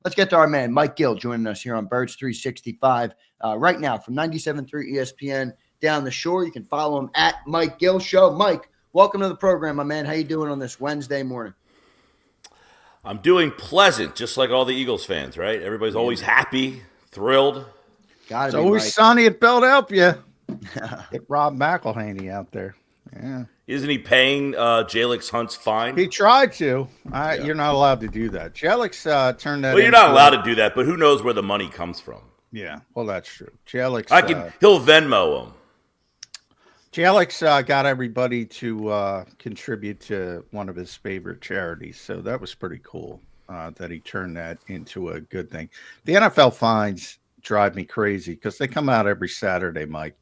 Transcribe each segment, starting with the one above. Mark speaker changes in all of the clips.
Speaker 1: Let's get to our man, Mike Gill, joining us here on Birds 365 right now from 97.3 ESPN down the shore. You can follow him at Mike Gill Show. Mike, welcome to the program, my man. How you doing on this Wednesday morning?
Speaker 2: I'm doing pleasant, just like all the Eagles fans, right? Everybody's always happy, thrilled.
Speaker 3: It's always sunny at Philadelphia. Get Rob McElhaney out there. Yeah.
Speaker 2: Isn't he paying Jalen Hunt's fine?
Speaker 3: He tried to. You're not allowed to do that. Jalen turned that.
Speaker 2: Well, you're not allowed to do that, but who knows where the money comes from?
Speaker 3: Yeah, well, that's true. Jalen.
Speaker 2: He'll Venmo him.
Speaker 3: Jalen got everybody to contribute to one of his favorite charities, so that was pretty cool that he turned that into a good thing. The NFL fines drive me crazy because they come out every Saturday, Mike.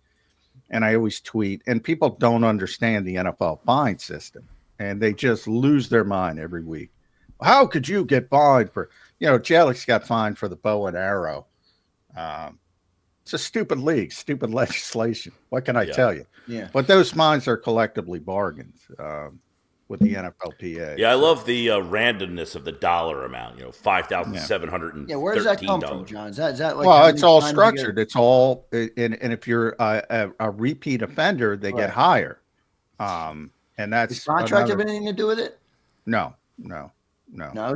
Speaker 3: And I always tweet, and people don't understand the NFL fine system, and they just lose their mind every week. How could you get fined for, Jalen's got fined for the bow and arrow. It's a stupid league, stupid legislation. What can I tell you?
Speaker 1: Yeah.
Speaker 3: But those fines are collectively bargained with the NFLPA.
Speaker 2: Yeah, I love the randomness of the dollar amount. $5,713.
Speaker 1: Yeah, where does that come from, John? Is that like?
Speaker 3: Well, it's all structured. It's all, and if you're a repeat offender, they get higher. And that's
Speaker 1: does contract have anything to do with it?
Speaker 3: No.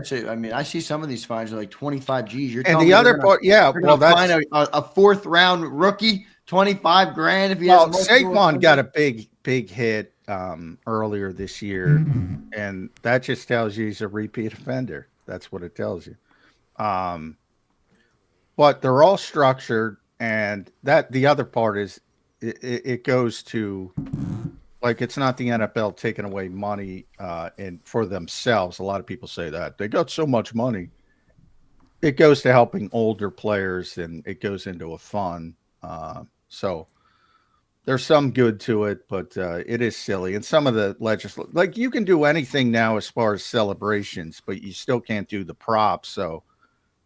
Speaker 1: So, I see some of these fines are like 25 G's.
Speaker 3: And the other part, that's
Speaker 1: a fourth round rookie, 25 grand if he has.
Speaker 3: Well, Saquon got a big hit earlier this year, and that just tells you he's a repeat offender. That's what it tells you. But they're all structured, and that the other part is it goes to, like, it's not the NFL taking away money and for themselves. A lot of people say that they got so much money. It goes to helping older players, and it goes into a fund. So there's some good to it, but it is silly. And some of the legislation, like, you can do anything now as far as celebrations, but you still can't do the props. So,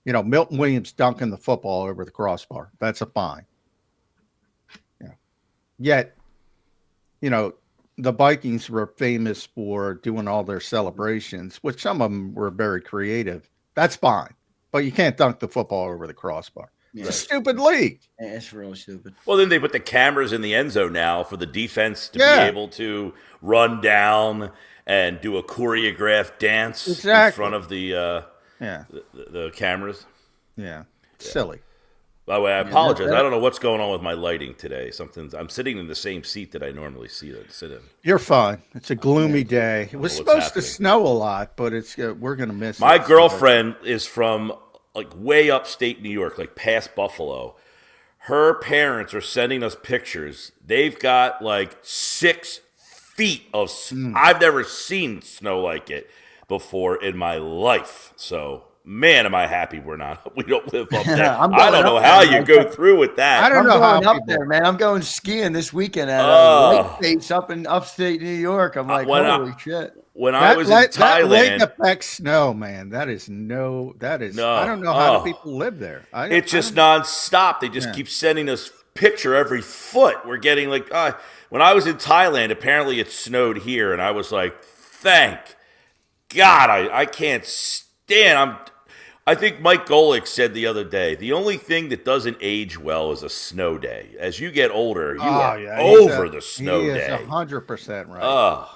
Speaker 3: Milton Williams dunking the football over the crossbar, that's a fine. Yeah. Yet, the Vikings were famous for doing all their celebrations, which some of them were very creative. That's fine, but you can't dunk the football over the crossbar. It's a stupid league.
Speaker 1: Yeah, it's really stupid.
Speaker 2: Well, then they put the cameras in the end zone now for the defense to be able to run down and do a choreographed dance in front of the cameras.
Speaker 3: Yeah, silly.
Speaker 2: By the way, I apologize. I don't know what's going on with my lighting today. I'm sitting in the same seat that I normally sit in.
Speaker 3: You're fine. It's a gloomy day. It was supposed to snow a lot, but we're going to miss it.
Speaker 2: My girlfriend is from way upstate New York, like past Buffalo. Her parents are sending us pictures. They've got 6 feet of snow. I've never seen snow like it before in my life. So, man, am I happy we don't live up there. I don't know how you go through with that.
Speaker 3: I don't know how
Speaker 1: up there, man. I'm going skiing this weekend at Whiteface up in upstate New York. I'm like, holy shit.
Speaker 2: When I was in Thailand,
Speaker 3: that lake affects snow, man. I don't know how do people live there.
Speaker 2: It's just nonstop. They just keep sending us picture every foot. We're getting when I was in Thailand, apparently it snowed here, and I was like, thank God, I can't stand. I think Mike Golick said the other day, the only thing that doesn't age well is a snow day. As you get older, you are over the snow day.
Speaker 3: He is 100% right.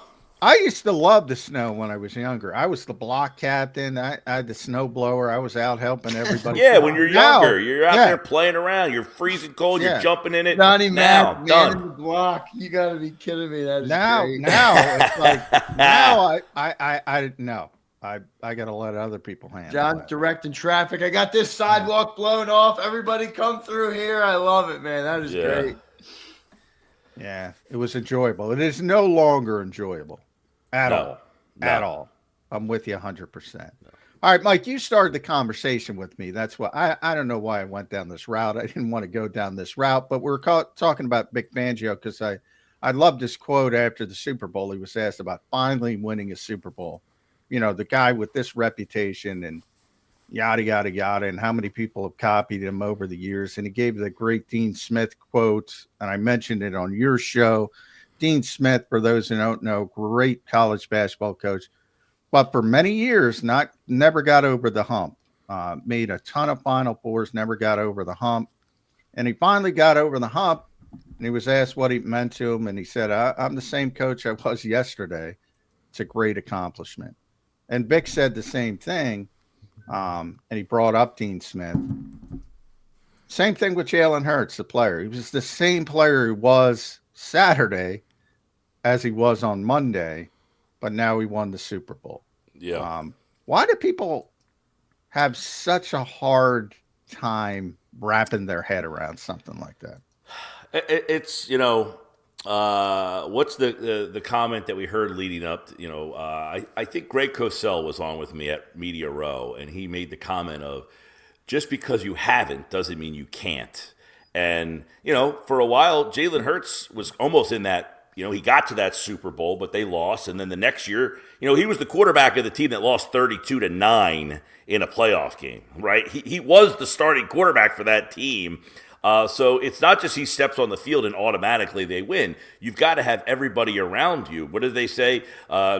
Speaker 3: I used to love the snow when I was younger. I was the block captain. I had the snow blower. I was out helping everybody.
Speaker 2: Yeah, when you're younger, you're out there playing around. You're freezing cold. You're jumping in it.
Speaker 1: Johnny
Speaker 2: now,
Speaker 1: Mac,
Speaker 2: done.
Speaker 1: man in the block. You got to be kidding me. That is great.
Speaker 3: Now it's like now I got to let other people handle
Speaker 1: John
Speaker 3: that.
Speaker 1: directing traffic. I got this sidewalk blown off. Everybody come through here. I love it, man. That is great.
Speaker 3: Yeah, it was enjoyable. It is no longer enjoyable at all. I'm with you 100%. All right, Mike, you started the conversation with me. That's why I don't know why I went down this route. I didn't want to go down this route, but we're talking about Vic Fangio because I loved his quote after the Super Bowl. He was asked about finally winning a Super Bowl. The guy with this reputation and yada, yada, yada, and how many people have copied him over the years. And he gave the great Dean Smith quote, and I mentioned it on your show. Dean Smith, for those who don't know, great college basketball coach, but for many years, never got over the hump. made a ton of Final Fours, never got over the hump. And he finally got over the hump, and he was asked what it meant to him. And he said, I'm the same coach I was yesterday. It's a great accomplishment. And Vic said the same thing. And he brought up Dean Smith. Same thing with Jalen Hurts, the player. He was the same player he was Saturday as he was on Monday, but now he won the Super Bowl.
Speaker 2: Yeah.
Speaker 3: Why do people have such a hard time wrapping their head around something like that?
Speaker 2: It's, what's the comment that we heard leading up? I think Greg Cosell was on with me at Media Row, and he made the comment of, just because you haven't doesn't mean you can't. And, for a while, Jalen Hurts was almost in that, he got to that Super Bowl, but they lost. And then the next year, he was the quarterback of the team that lost 32-9 in a playoff game, right? He was the starting quarterback for that team. So it's not just he steps on the field and automatically they win. You've got to have everybody around you. What do they say?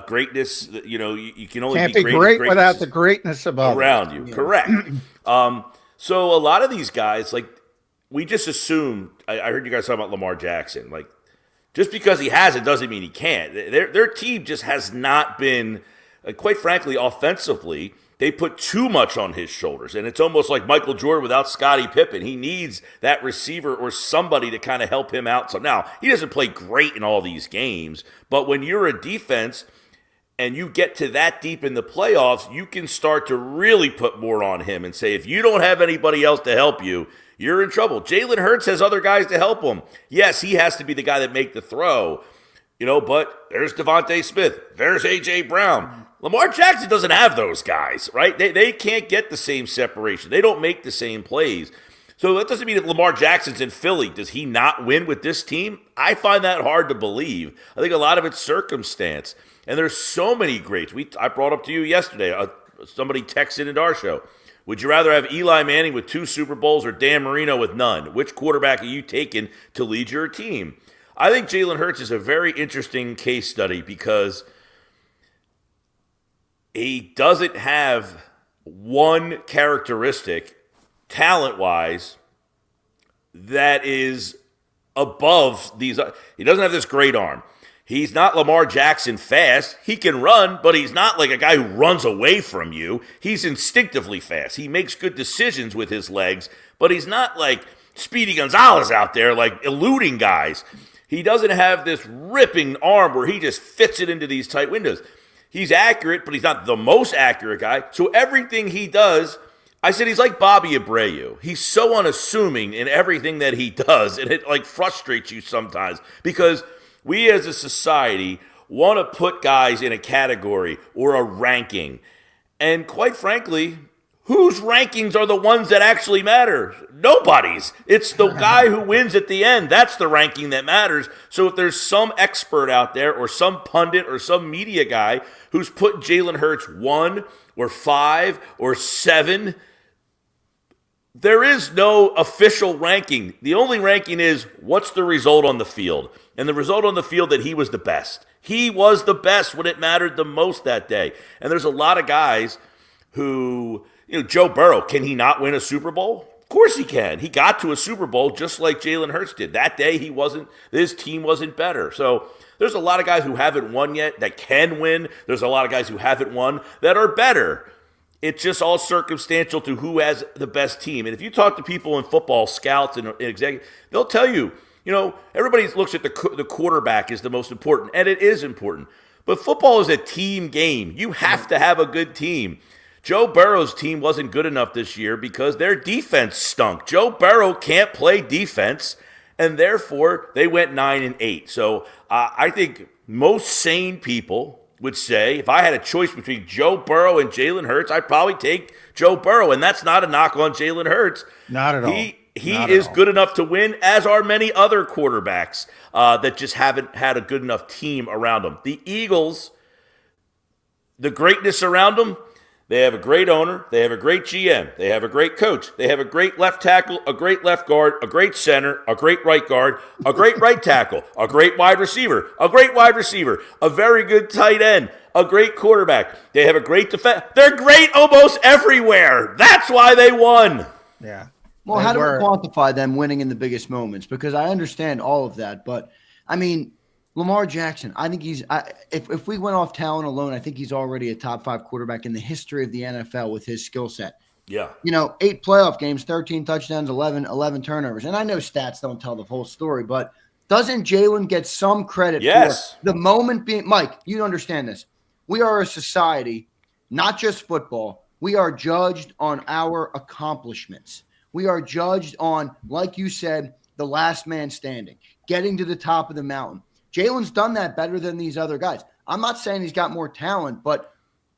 Speaker 2: Greatness, you can only
Speaker 3: Can't
Speaker 2: be
Speaker 3: great without the greatness of others.
Speaker 2: Around you. Yeah. Correct. So a lot of these guys, like, we just assume, I heard you guys talking about Lamar Jackson. Like, just because he has it doesn't mean he can't. Their team just has not been, quite frankly, offensively, they put too much on his shoulders. And it's almost like Michael Jordan without Scottie Pippen. He needs that receiver or somebody to kind of help him out. So now, he doesn't play great in all these games, but when you're a defense and you get to that deep in the playoffs, you can start to really put more on him and say, if you don't have anybody else to help you, you're in trouble. Jalen Hurts has other guys to help him. Yes, he has to be the guy that make the throw, but there's Devontae Smith. There's A.J. Brown. Lamar Jackson doesn't have those guys, right? They can't get the same separation. They don't make the same plays. So that doesn't mean if Lamar Jackson's in Philly, does he not win with this team? I find that hard to believe. I think a lot of it's circumstance. And there's so many greats. I brought up to you yesterday, somebody texted into our show. Would you rather have Eli Manning with 2 Super Bowls or Dan Marino with none? Which quarterback are you taking to lead your team? I think Jalen Hurts is a very interesting case study because he doesn't have one characteristic, talent-wise, that is above these. He doesn't have this great arm. He's not Lamar Jackson fast. He can run, but he's not like a guy who runs away from you. He's instinctively fast. He makes good decisions with his legs, but he's not like Speedy Gonzalez out there, like eluding guys. He doesn't have this ripping arm where he just fits it into these tight windows. He's accurate, but he's not the most accurate guy. So everything he does, I said he's like Bobby Abreu. He's so unassuming in everything that he does, and it like frustrates you sometimes because we as a society want to put guys in a category or a ranking. And quite frankly, whose rankings are the ones that actually matter? Nobody's. It's the guy who wins at the end. That's the ranking that matters. So if there's some expert out there or some pundit or some media guy who's put Jalen Hurts 1 or 5 or 7, there is no official ranking. The only ranking is what's the result on the field. And the result on the field that he was the best. He was the best when it mattered the most that day. And there's a lot of guys who, Joe Burrow, can he not win a Super Bowl? Of course he can. He got to a Super Bowl just like Jalen Hurts did. That day his team wasn't better. So there's a lot of guys who haven't won yet that can win. There's a lot of guys who haven't won that are better. It's just all circumstantial to who has the best team. And if you talk to people in football, scouts and executives, they'll tell you, everybody looks at the quarterback as the most important, and it is important. But football is a team game. You have to have a good team. Joe Burrow's team wasn't good enough this year because their defense stunk. Joe Burrow can't play defense, and therefore they went 9-8. So I think most sane people would say, if I had a choice between Joe Burrow and Jalen Hurts, I'd probably take Joe Burrow, and that's not a knock on Jalen Hurts.
Speaker 3: Not at all.
Speaker 2: He is good enough to win, as are many other quarterbacks that just haven't had a good enough team around them. The Eagles, the greatness around them, they have a great owner, they have a great GM, they have a great coach, they have a great left tackle, a great left guard, a great center, a great right guard, a great right tackle, a great wide receiver, a very good tight end, a great quarterback. They have a great defense. They're great almost everywhere. That's why they won.
Speaker 3: Yeah.
Speaker 1: Well, how do we quantify them winning in the biggest moments? Because I understand all of that, but I mean, Lamar Jackson, I think if we went off talent alone, I think he's already a top 5 quarterback in the history of the NFL with his skill set.
Speaker 2: Yeah.
Speaker 1: 8 playoff games, 13 touchdowns, 11 turnovers. And I know stats don't tell the whole story, but doesn't Jalen get some credit for the moment being – Mike, you understand this. We are a society, not just football. We are judged on our accomplishments. We are judged on, like you said, the last man standing, getting to the top of the mountain. Jalen's done that better than these other guys. I'm not saying he's got more talent, but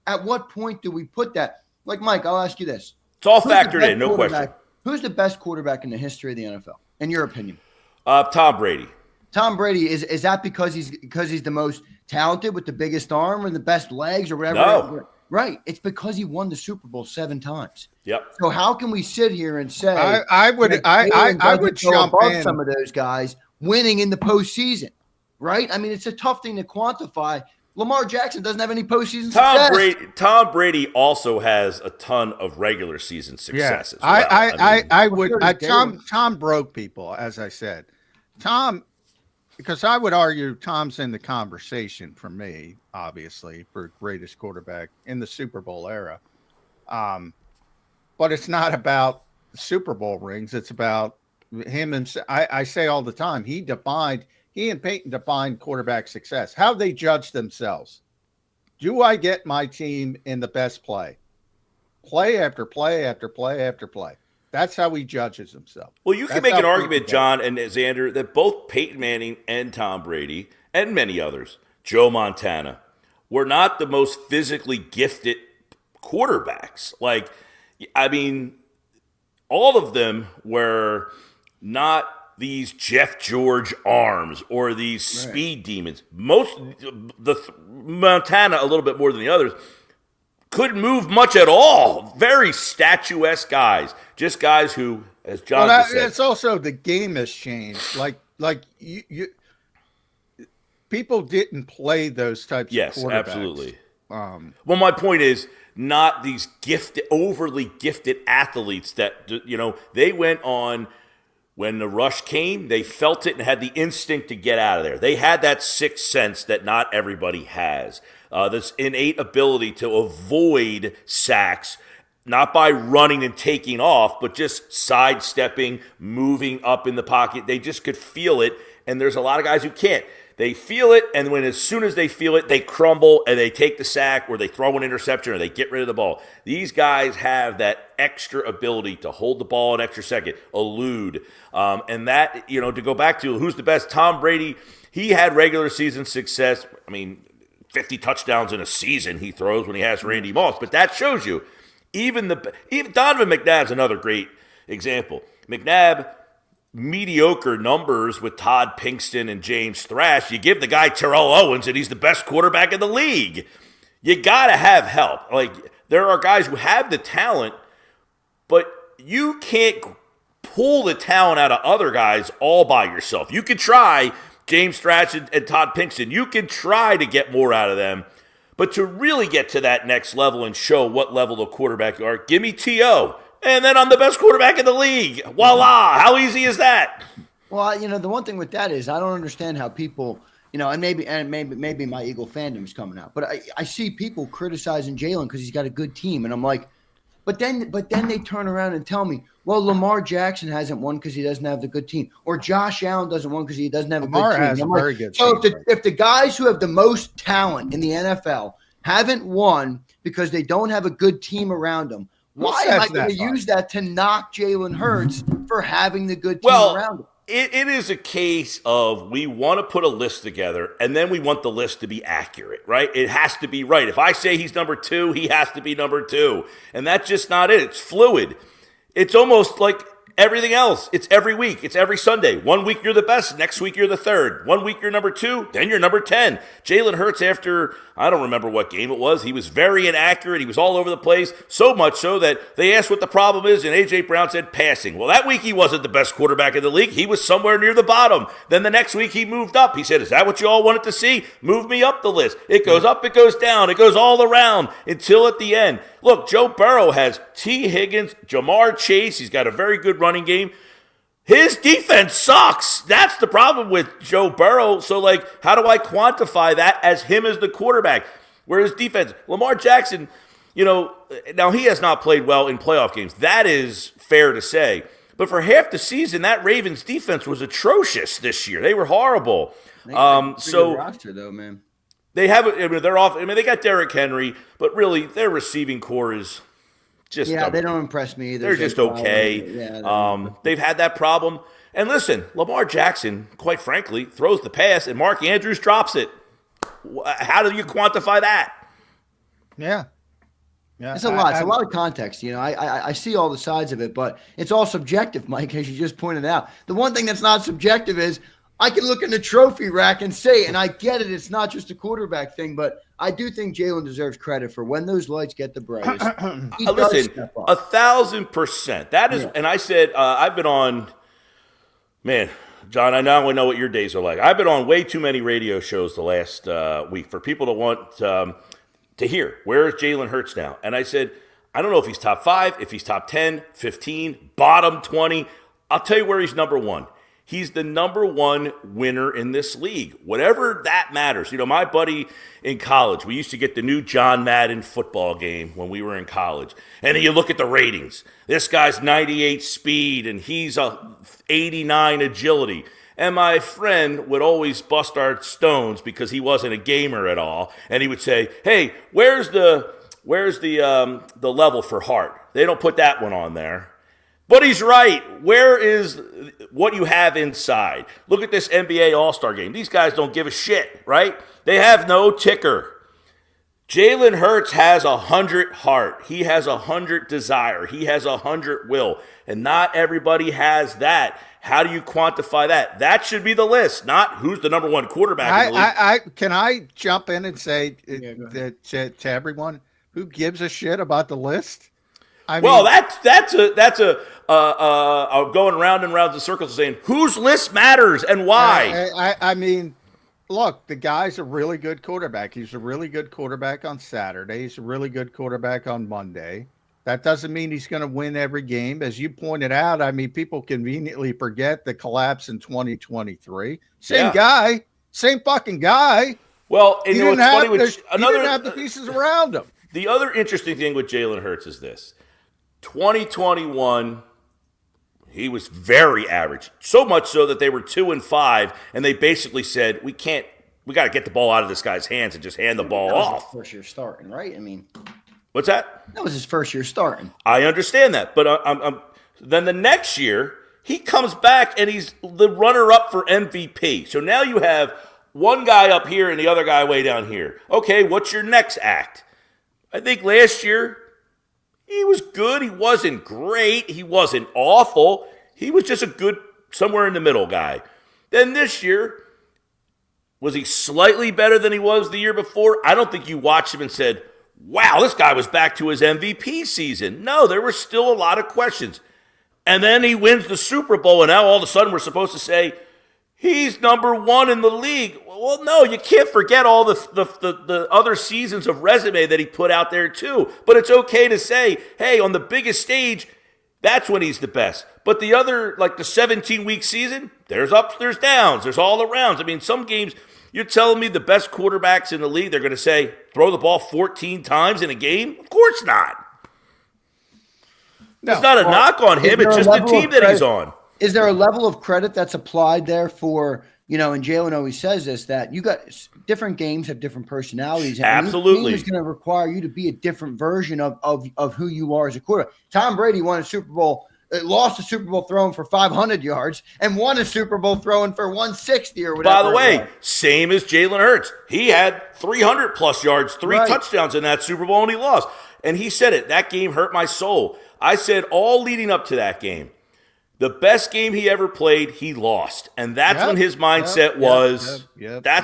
Speaker 1: at what point do we put that? Like, Mike, I'll ask you this.
Speaker 2: It's all factored in, no question.
Speaker 1: Who's the best quarterback in the history of the NFL, in your opinion?
Speaker 2: Tom Brady.
Speaker 1: Tom Brady, is that because he's the most talented with the biggest arm or the best legs or whatever?
Speaker 2: No.
Speaker 1: Right. It's because he won the Super Bowl 7 times.
Speaker 2: Yep.
Speaker 1: So how can we sit here and say
Speaker 3: I would jump in
Speaker 1: some of those guys winning in the postseason, right? I mean, it's a tough thing to quantify. Lamar Jackson doesn't have any postseason success.
Speaker 2: Tom Brady also has a ton of regular season success as
Speaker 3: well. Tom broke people, as I said. Because I would argue Tom's in the conversation for me, obviously, for greatest quarterback in the Super Bowl era. But it's not about Super Bowl rings. It's about him. And I say all the time, he and Peyton defined quarterback success. How they judge themselves. Do I get my team in the best play? Play after play after play after play. That's how he judges himself.
Speaker 2: Well, you can make an argument, John and Zander, that both Peyton Manning and Tom Brady and many others, Joe Montana, were not the most physically gifted quarterbacks. Like, I mean, all of them were not these Jeff George arms or these speed demons. Montana a little bit more than the others, couldn't move much at all. Very statuesque guys. Just guys who, as John said.
Speaker 3: It's also the game has changed. Like you people didn't play those types of quarterbacks. Yes,
Speaker 2: absolutely. Well, my point is not these overly gifted athletes that, they went on when the rush came, they felt it and had the instinct to get out of there. They had that sixth sense that not everybody has. This innate ability to avoid sacks, not by running and taking off, but just sidestepping, moving up in the pocket. They just could feel it, and there's a lot of guys who can't. They feel it, and as soon as they feel it, they crumble, and they take the sack, or they throw an interception, or they get rid of the ball. These guys have that extra ability to hold the ball an extra second, elude. And that, to go back to who's the best, Tom Brady, he had regular season success. I mean, 50 touchdowns in a season he throws when he has Randy Moss. But that shows you, even Donovan McNabb's another great example. McNabb, mediocre numbers with Todd Pinkston and James Thrash. You give the guy Terrell Owens and he's the best quarterback in the league. You got to have help. Like, there are guys who have the talent, but you can't pull the talent out of other guys all by yourself. You could try James Thrash and Todd Pinkston. You can try to get more out of them, but to really get to that next level and show what level of quarterback you are, give me T.O., and then I'm the best quarterback in the league. Voila! How easy is that?
Speaker 1: Well, the one thing with that is I don't understand how people, and maybe my Eagle fandom's coming out, but I see people criticizing Jalen because he's got a good team, and I'm like, but then they turn around and tell me, well, Lamar Jackson hasn't won because he doesn't have the good team, or Josh Allen doesn't win because he doesn't have a good team.
Speaker 3: Has a very good
Speaker 1: so
Speaker 3: team.
Speaker 1: if the guys who have the most talent in the NFL haven't won because they don't have a good team around them, why am I going to use that to knock Jalen Hurts for having the good team around him?
Speaker 2: It is a case of we want to put a list together, and then we want the list to be accurate, right? It has to be right. If I say he's number 2, he has to be number 2. And that's just not it. It's fluid. It's almost like Everything else, it's every week. It's every Sunday. 1 week you're the best. Next week you're the third. 1 week you're number 2. Then you're number 10. Jalen Hurts, after, I don't remember what game it was, he was very inaccurate. He was all over the place. So much so that they asked what the problem is, and A.J. Brown said passing. Well, that week he wasn't the best quarterback in the league. He was somewhere near the bottom. Then the next week he moved up. He said, is that what you all wanted to see? Move me up the list. It goes up, it goes down. It goes all around until at the end. Look, Joe Burrow has T. Higgins, Jamar Chase. He's got a very good running game. His defense sucks. That's the problem with Joe Burrow. So, how do I quantify that as him as the quarterback? Whereas defense, Lamar Jackson, now he has not played well in playoff games. That is fair to say. But for half the season, that Ravens defense was atrocious this year. They were horrible.
Speaker 1: Roster though, man.
Speaker 2: They have. They're off. They got Derrick Henry, but really their receiving core is just.
Speaker 1: Yeah, they don't impress me either.
Speaker 2: They're just okay.
Speaker 1: Yeah,
Speaker 2: they've had that problem. And listen, Lamar Jackson, quite frankly, throws the pass, and Mark Andrews drops it. How do you quantify that?
Speaker 3: Yeah.
Speaker 1: It's a lot. It's a lot of context. I see all the sides of it, but it's all subjective, Mike, as you just pointed out. The one thing that's not subjective is I can look in the trophy rack and say, and I get it, it's not just a quarterback thing, but I do think Jalen deserves credit for when those lights get the brightest.
Speaker 2: Listen, 1,000%. That is, and I said, I've been on, man, John, I now know what your days are like. I've been on way too many radio shows the last week for people to want to hear, where is Jalen Hurts now? And I said, I don't know if he's top 5, if he's top 10, 15, bottom 20. I'll tell you where he's number 1. He's the number 1 winner in this league, whatever that matters. My buddy in college, we used to get the new John Madden football game when we were in college. And then you look at the ratings. This guy's 98 speed, and he's a 89 agility. And my friend would always bust our stones because he wasn't a gamer at all. And he would say, hey, where's the level for heart? They don't put that one on there. But he's right. Where is what you have inside? Look at this NBA All-Star game. These guys don't give a shit, right? They have no ticker. Jalen Hurts has 100 heart. He has 100 desire. He has 100 will. And not everybody has that. How do you quantify that? That should be the list, not who's the number 1 quarterback in the league.
Speaker 3: Can I jump in and say to everyone, who gives a shit about the list?
Speaker 2: That's a going round and round in circles saying whose list matters and why.
Speaker 3: I mean, look, the guy's a really good quarterback. He's a really good quarterback on Saturday. He's a really good quarterback on Monday. That doesn't mean he's going to win every game. As you pointed out, people conveniently forget the collapse in 2023. Same guy, same fucking guy.
Speaker 2: Well, and
Speaker 3: he didn't have the pieces around him.
Speaker 2: The other interesting thing with Jalen Hurts is this. 2021, he was very average. So much so that they were 2-5, and they basically said, we got to get the ball out of this guy's hands and just hand the ball off.
Speaker 1: First year starting, right?
Speaker 2: What's that?
Speaker 1: That was his first year starting.
Speaker 2: I understand that, but then the next year, he comes back and he's the runner-up for MVP. So now you have one guy up here and the other guy way down here. Okay, what's your next act? I think last year, he was good. He wasn't great. He wasn't awful. He was just a good, somewhere in the middle guy. Then this year, was he slightly better than he was the year before? I don't think you watched him and said, wow, this guy was back to his MVP season. No, there were still a lot of questions. And then he wins the Super Bowl, and now all of a sudden we're supposed to say, he's number 1 in the league. Well, no, you can't forget all the other seasons of resume that he put out there too. But it's okay to say, hey, on the biggest stage, that's when he's the best. But the other, like the 17-week season, there's ups, there's downs, there's all arounds. Some games, you're telling me the best quarterbacks in the league, they're going to say, throw the ball 14 times in a game? Of course not. No, it's not a knock on him. It's just the team that he's on.
Speaker 1: Is there a level of credit that's applied there for, and Jalen always says this, that you got different games have different personalities. And
Speaker 2: absolutely.
Speaker 1: It's going to require you to be a different version of who you are as a quarterback. Tom Brady won a Super Bowl, lost a Super Bowl throwing for 500 yards and won a Super Bowl throwing for 160 or whatever.
Speaker 2: By the way, same as Jalen Hurts. He had 300-plus yards, 3 touchdowns in that Super Bowl, and he lost. And he said it, that game hurt my soul. I said all leading up to that game, The best game he ever played, he lost. And that's when his mindset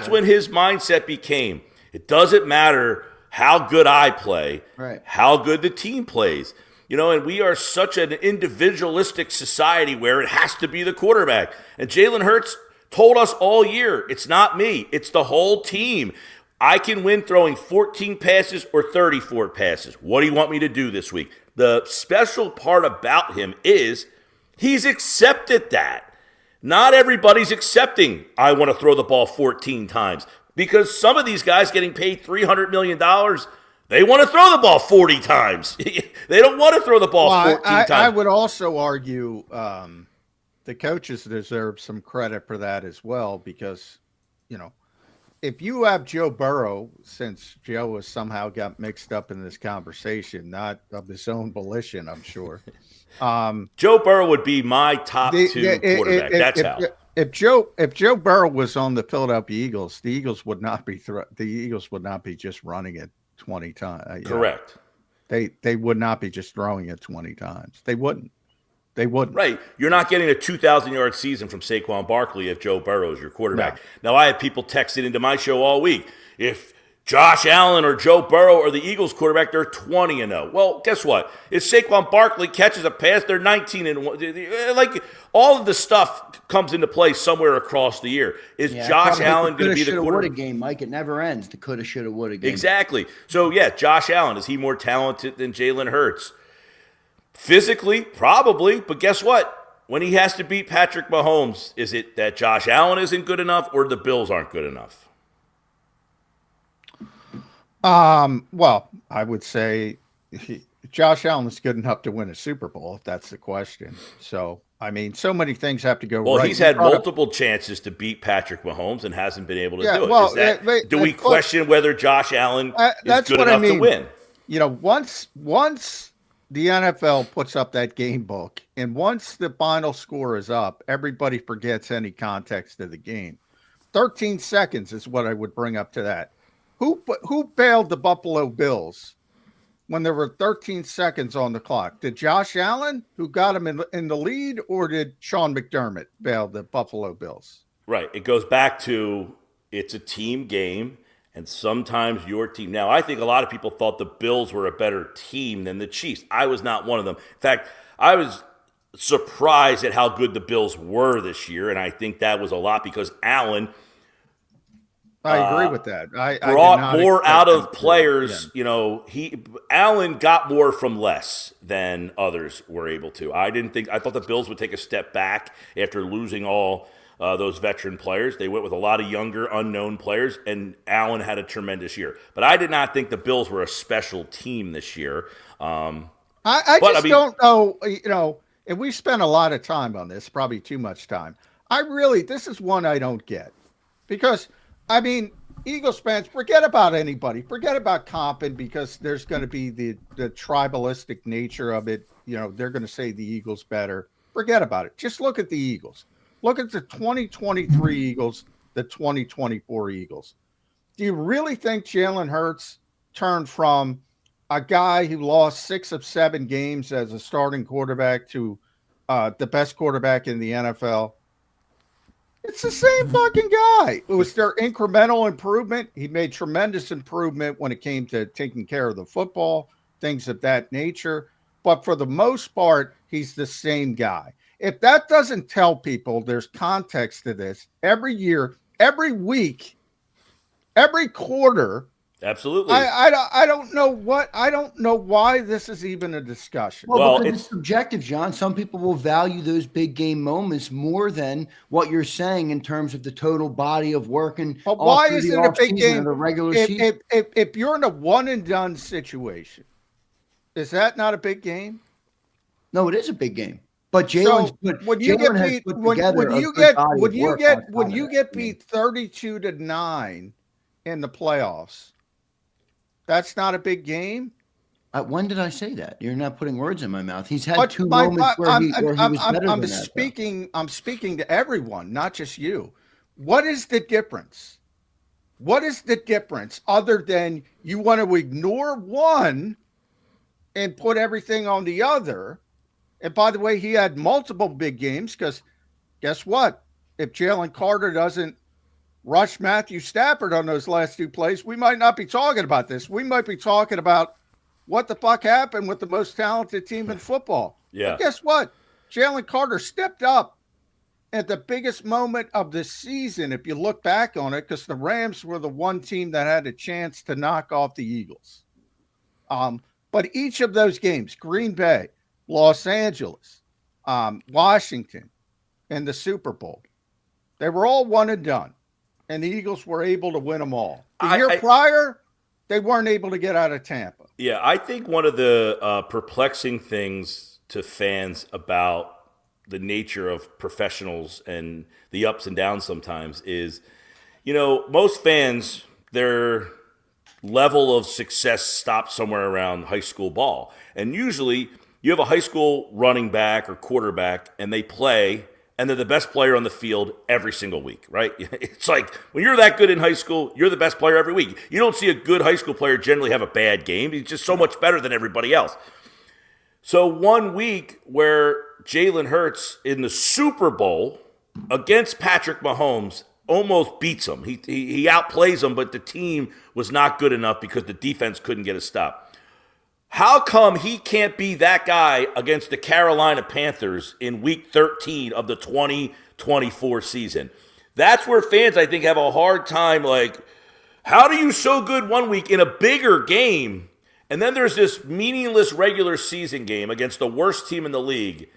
Speaker 2: when his mindset became, it doesn't matter how good I play, how good the team plays. And we are such an individualistic society where it has to be the quarterback. And Jalen Hurts told us all year, it's not me, it's the whole team. I can win throwing 14 passes or 34 passes. What do you want me to do this week? The special part about him is he's accepted that. Not everybody's accepting, I want to throw the ball 14 times. Because some of these guys getting paid $300 million, they want to throw the ball 40 times. They don't want to throw the ball 14 times.
Speaker 3: I would also argue the coaches deserve some credit for that as well because, if you have Joe Burrow, since Joe has somehow got mixed up in this conversation, not of his own volition, I'm sure.
Speaker 2: Joe Burrow would be my top two quarterback. That's how.
Speaker 3: If Joe Burrow was on the Philadelphia Eagles, the Eagles would not be just running it 20 times.
Speaker 2: Correct.
Speaker 3: They would not be just throwing it 20 times. They wouldn't. Right. You're
Speaker 2: not getting a 2,000-yard season from Saquon Barkley if Joe Burrow is your quarterback.
Speaker 3: No.
Speaker 2: Now, I had people texting into my show all week. If Josh Allen or Joe Burrow or the Eagles quarterback, they're 20-0. Well, guess what? If Saquon Barkley catches a pass, they're 19-1. Like, all of the stuff comes into play somewhere across the year. Is Josh Allen going to be the quarterback?
Speaker 1: Game, Mike. It never ends. The coulda, shoulda, woulda game.
Speaker 2: Exactly. So, Josh Allen, is he more talented than Jalen Hurts? Physically, probably, but guess what? When he has to beat Patrick Mahomes, is it that Josh Allen isn't good enough or the Bills aren't good enough?
Speaker 3: Well, I would say Josh Allen is good enough to win a Super Bowl, if that's the question. So, so many things have to go right.
Speaker 2: Well, he's had multiple chances to beat Patrick Mahomes and hasn't been able to do it. Do we question whether Josh Allen is good enough to win?
Speaker 3: Once the NFL puts up that game book, and once the final score is up, everybody forgets any context of the game. 13 seconds is what I would bring up to that. Who bailed the Buffalo Bills when there were 13 seconds on the clock? Did Josh Allen, who got him in the lead, or did Sean McDermott bail the Buffalo Bills?
Speaker 2: Right. It goes back to it's a team game. And sometimes your team. Now, I think a lot of people thought the Bills were a better team than the Chiefs. I was not one of them. In fact, I was surprised at how good the Bills were this year, and I think that was a lot because Allen.
Speaker 3: I agree with that. I
Speaker 2: brought more out of players. Allen got more from less than others were able to. I thought the Bills would take a step back after losing all those veteran players. They went with a lot of younger, unknown players, and Allen had a tremendous year. But I did not think the Bills were a special team this year.
Speaker 3: Don't know, and we spent a lot of time on this, probably too much time. This is one I don't get. Because, Eagles fans, forget about anybody. Forget about comping because there's going to be the tribalistic nature of it. They're going to say the Eagles better. Forget about it. Just look at the Eagles. Look at the 2023 Eagles, the 2024 Eagles. Do you really think Jalen Hurts turned from a guy who lost 6 of 7 games as a starting quarterback to the best quarterback in the NFL? It's the same fucking guy. It was their incremental improvement. He made tremendous improvement when it came to taking care of the football, things of that nature. But for the most part, he's the same guy. If that doesn't tell people there's context to this, every year, every week, every quarter.
Speaker 2: Absolutely.
Speaker 3: I don't know why this is even a discussion.
Speaker 1: Well, it's subjective, John. Some people will value those big game moments more than what you're saying in terms of the total body of work.
Speaker 3: But why is it a big game?
Speaker 1: The regular season?
Speaker 3: If you're in a one and done situation, is that not a big game?
Speaker 1: No, it is a big game. But Jalen's
Speaker 3: when you get beat 32-9 in the playoffs, that's not a big game.
Speaker 1: When did I say that? You're not putting words in my mouth. He's had two moments where he was better than that.
Speaker 3: I'm speaking to everyone, not just you. What is the difference? What is the difference other than you want to ignore one and put everything on the other? And by the way, he had multiple big games because guess what? If Jalen Carter doesn't rush Matthew Stafford on those last 2 plays, we might not be talking about this. We might be talking about what the fuck happened with the most talented team in football.
Speaker 2: Yeah.
Speaker 3: But guess what? Jalen Carter stepped up at the biggest moment of the season, if you look back on it, because the Rams were the one team that had a chance to knock off the Eagles. But each of those games, Green Bay, Los Angeles, Washington, and the Super Bowl, they were all one and done. And the Eagles were able to win them all. The year prior, they weren't able to get out of Tampa.
Speaker 2: Yeah, I think one of the perplexing things to fans about the nature of professionals and the ups and downs sometimes is, most fans, their level of success stops somewhere around high school ball. And usually you have a high school running back or quarterback and they play and they're the best player on the field every single week, right? It's like when you're that good in high school, you're the best player every week. You don't see a good high school player generally have a bad game. He's just so much better than everybody else. So 1 week where Jalen Hurts in the Super Bowl against Patrick Mahomes almost beats him. He outplays him, but the team was not good enough because the defense couldn't get a stop. How come he can't be that guy against the Carolina Panthers in week 13 of the 2024 season? That's where fans, I think, have a hard time. Like, how do you so good 1 week in a bigger game, and then there's this meaningless regular season game against the worst team in the league,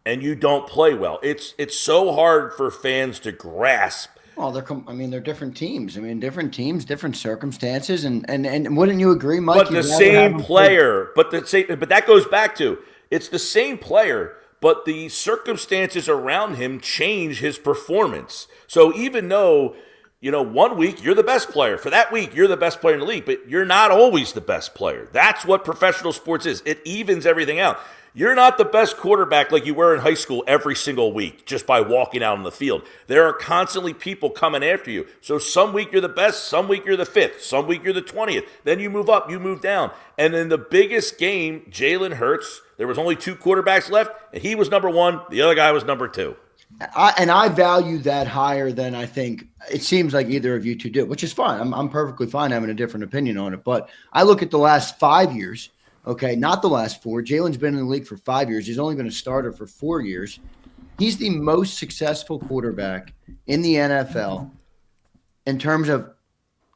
Speaker 2: and you don't play well? It's so hard for fans to grasp.
Speaker 1: Well, they're different teams. Different teams, different circumstances, and wouldn't you agree, Mike?
Speaker 2: But the same player. But that goes back to it's the same player, but the circumstances around him change his performance. So even though 1 week you're the best player, for that week you're the best player in the league, but you're not always the best player. That's what professional sports is. It evens everything out. You're not the best quarterback like you were in high school every single week just by walking out on the field. There are constantly people coming after you. So some week you're the best, some week you're the 5th, some week you're the 20th. Then you move up, you move down. And in the biggest game, Jalen Hurts, there was only 2 quarterbacks left, and he was number 1. The other guy was number 2.
Speaker 1: I value that higher than I think it seems like either of you two do, which is fine. I'm perfectly fine having a different opinion on it. But I look at the last 5 years. Okay, not the last 4. Jalen's been in the league for 5 years. He's only been a starter for 4 years. He's the most successful quarterback in the NFL in terms of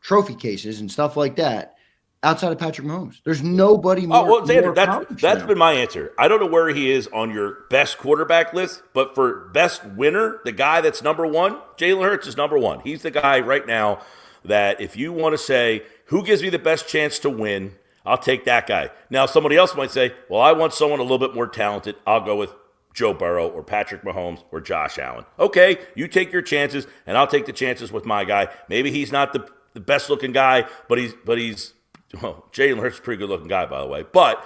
Speaker 1: trophy cases and stuff like that outside of Patrick Mahomes. There's nobody more.
Speaker 2: Oh, well, Zander, that's been my answer. I don't know where he is on your best quarterback list, but for best winner, the guy that's number 1, Jalen Hurts is number 1. He's the guy right now that if you want to say, who gives me the best chance to win, I'll take that guy. Now, somebody else might say, well, I want someone a little bit more talented. I'll go with Joe Burrow or Patrick Mahomes or Josh Allen. Okay, you take your chances, and I'll take the chances with my guy. Maybe he's not the best-looking guy, but he's Jalen Hurts is a pretty good-looking guy, by the way. But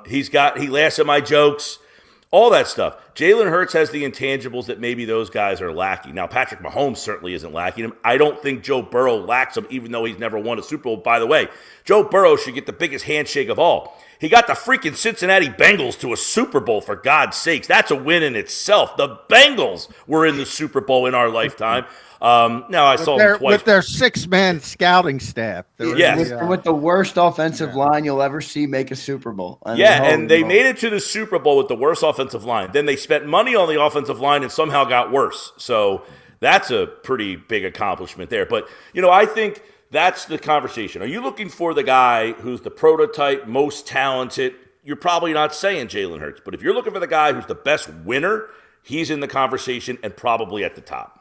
Speaker 2: he laughs at my jokes, all that stuff. Jalen Hurts has the intangibles that maybe those guys are lacking. Now, Patrick Mahomes certainly isn't lacking him. I don't think Joe Burrow lacks him, even though he's never won a Super Bowl. By the way, Joe Burrow should get the biggest handshake of all. He got the freaking Cincinnati Bengals to a Super Bowl, for God's sakes. That's a win in itself. The Bengals were in the Super Bowl in our lifetime. Now I saw them twice.
Speaker 3: With their 6-man scouting staff.
Speaker 1: With the worst offensive line you'll ever see make a Super Bowl.
Speaker 2: And they made it to the Super Bowl with the worst offensive line. Then they spent money on the offensive line and somehow got worse. So that's a pretty big accomplishment there. But, I think that's the conversation. Are you looking for the guy who's the prototype, most talented? You're probably not saying Jalen Hurts. But if you're looking for the guy who's the best winner, he's in the conversation and probably at the top.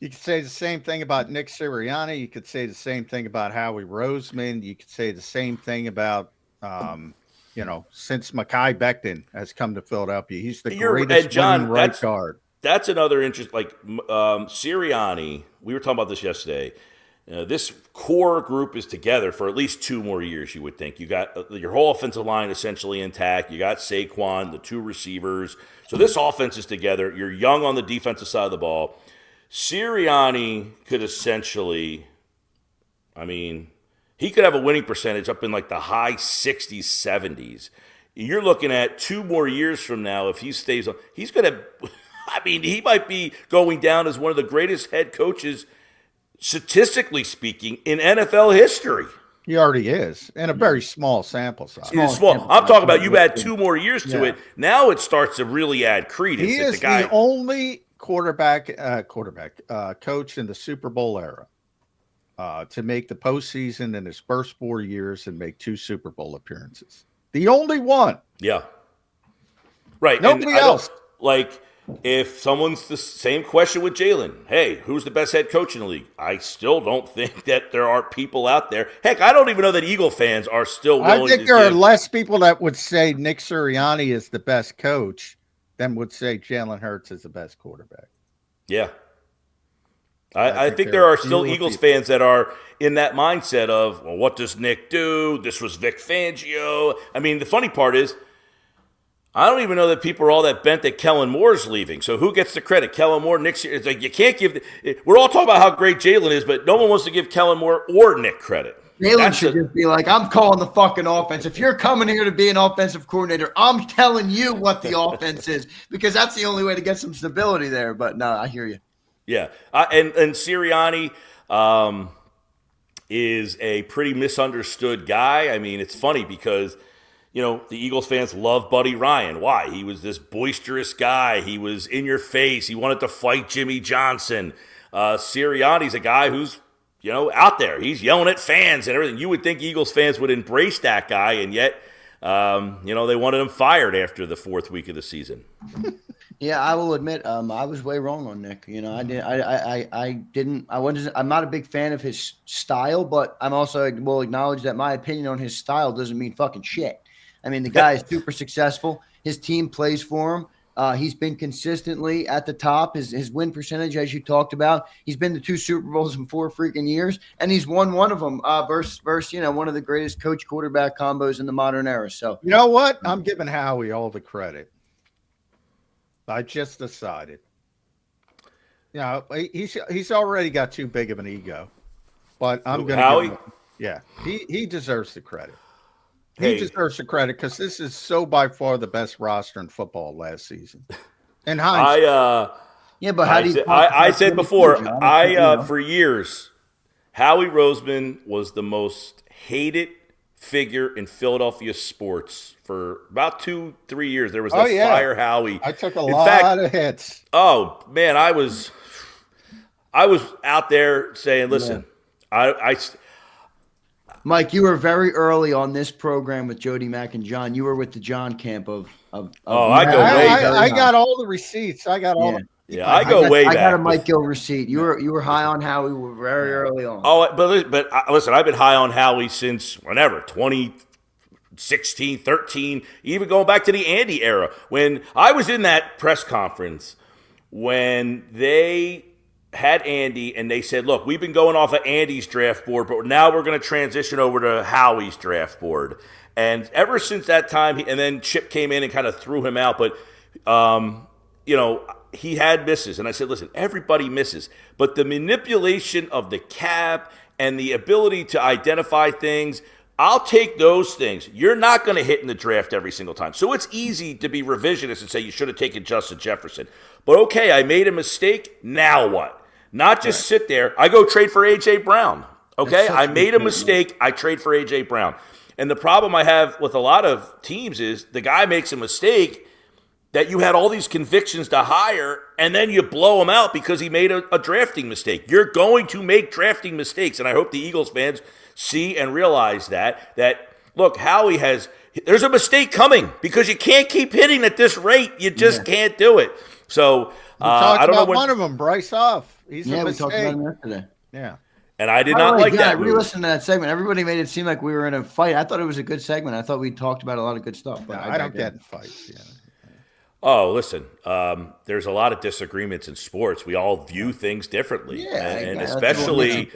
Speaker 3: You could say the same thing about Nick Sirianni. You could say the same thing about Howie Roseman. You could say the same thing about, since Mekhi Becton has come to Philadelphia. He's the greatest right guard.
Speaker 2: That's another interest. Like Sirianni, we were talking about this yesterday. This core group is together for at least 2 more years, you would think. You got your whole offensive line essentially intact. You got Saquon, the 2 receivers. So this offense is together. You're young on the defensive side of the ball. Sirianni could essentially, he could have a winning percentage up in like the high 60s, 70s you're looking at 2 more years from now. If he stays on, he's going to. I mean, he might be going down as one of the greatest head coaches, statistically speaking, in NFL history.
Speaker 3: He already is, in a very small sample size.
Speaker 2: Small. I'm talking about you add 2 more years to it. Now it starts to really add credence.
Speaker 3: He is the only coach in the Super Bowl era to make the postseason in his first 4 years and make 2 Super Bowl appearances. The only one.
Speaker 2: Yeah. Right.
Speaker 3: Nobody else.
Speaker 2: Like, if someone's the same question with Jalen, hey, who's the best head coach in the league? I still don't think that there are people out there. Heck, I don't even know that Eagle fans are still willing to
Speaker 3: I think there are less people that would say Nick Sirianni is the best coach than would say Jalen Hurts is the best quarterback.
Speaker 2: Yeah. I think there are still Eagles fans that are in that mindset of, well, what does Nick do? This was Vic Fangio. I mean, the funny part is, I don't even know that people are all that bent that Kellen Moore's leaving. So who gets the credit? Kellen Moore, Nick? It's like you can't give – we're all talking about how great Jalen is, but no one wants to give Kellen Moore or Nick credit.
Speaker 1: Jalen should just be like, I'm calling the fucking offense. If you're coming here to be an offensive coordinator, I'm telling you what the offense is, because that's the only way to get some stability there. But no, I hear you.
Speaker 2: Yeah. And Sirianni is a pretty misunderstood guy. I mean, it's funny because – the Eagles fans love Buddy Ryan. Why? He was this boisterous guy. He was in your face. He wanted to fight Jimmy Johnson. Sirianni's a guy who's, out there. He's yelling at fans and everything. You would think Eagles fans would embrace that guy, and yet, they wanted him fired after the 4th week of the season.
Speaker 1: Yeah, I will admit, I was way wrong on Nick. I'm not a big fan of his style, but I'm also will acknowledge that my opinion on his style doesn't mean fucking shit. I mean, the guy is super successful. His team plays for him. He's been consistently at the top. His win percentage, as you talked about, he's been to 2 Super Bowls in 4 freaking years, and he's won one of them versus one of the greatest coach quarterback combos in the modern era. So
Speaker 3: you know what? I'm giving Howie all the credit. I just decided. He's already got too big of an ego, but I'm going to.
Speaker 2: Howie?
Speaker 3: Yeah, he deserves the credit. He deserves the credit because this is so by far the best roster in football last season. And
Speaker 2: I said before, for years, Howie Roseman was the most hated figure in Philadelphia sports for about 2-3 years. There was Fire Howie.
Speaker 3: I took a lot of hits.
Speaker 2: Oh man, I was out there saying, listen,
Speaker 1: Mike, you were very early on this program with Jody Mack and John. You were with the John camp of
Speaker 2: I go way back.
Speaker 3: I got all the receipts. I got all.
Speaker 2: Yeah, I go way back.
Speaker 1: I got a Mike Gill receipt. You were high on Howie very early on.
Speaker 2: Oh, but listen, I've been high on Howie since whenever 2016, 13, even going back to the Andy era when I was in that press conference when they had Andy and they said, look, we've been going off of Andy's draft board, but now we're going to transition over to Howie's draft board. And ever since that time, and then Chip came in and kind of threw him out, but, he had misses. And I said, listen, everybody misses. But the manipulation of the cap and the ability to identify things, I'll take those things. You're not going to hit in the draft every single time. So it's easy to be revisionist and say you should have taken Justin Jefferson. But okay, I made a mistake. Now what? Not just sit there. I go trade for A.J. Brown. Okay, I made a mistake. I trade for A.J. Brown. And the problem I have with a lot of teams is the guy makes a mistake that you had all these convictions to hire, and then you blow him out because he made a drafting mistake. You're going to make drafting mistakes, and I hope the Eagles fans see and realize that look, Howie there's a mistake coming because you can't keep hitting at this rate. You just can't do it. So
Speaker 3: I don't know one of them, Bryce Huff. He's a mistake.
Speaker 1: We talked about him yesterday.
Speaker 3: Yeah.
Speaker 2: And I did not like that.
Speaker 1: I re-listened to that segment. Everybody made it seem like we were in a fight. I thought it was a good segment. I thought we talked about a lot of good stuff. But
Speaker 3: I don't get in fights. Yeah.
Speaker 2: Oh, listen, there's a lot of disagreements in sports. We all view things differently. And especially,